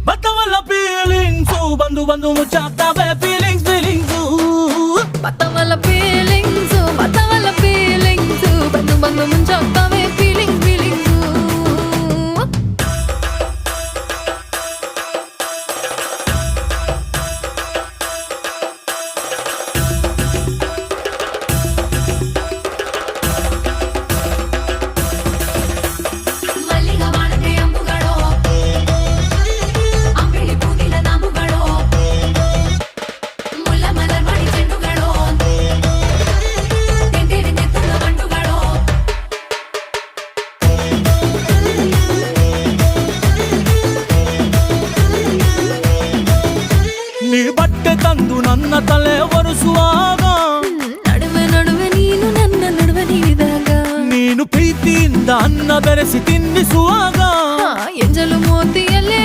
ಬತ್ತವಲ್ಲ feelings ಬಂದು ಬಂದು ಮುಚ್ಚಾಗ್ತಾವೆ feelings ಬತ್ತವಲ್ಲ feelings ಬಂದು ಬಂದು ಮುಂಚಾಗ್ತಾವೆ ಫೀಲಿಂಗ್ಸು ನೀ ಬಟ್ಟೆ ತಂದು ನನ್ನ ತಲೆ ಒರೆಸುವಾಗ ನಡುವೆ ನಡುವೆ ನೀನು ನನ್ನ ನಡುವೆ ನೀಡಿದಾಗ ನೀನು ಪ್ರೀತಿಯಿಂದ ಅನ್ನ ಬೆರೆಸಿ ತಿನ್ನಿಸುವಾಗ ಎಂಜಲು ಮೋತಿಯಲ್ಲೇ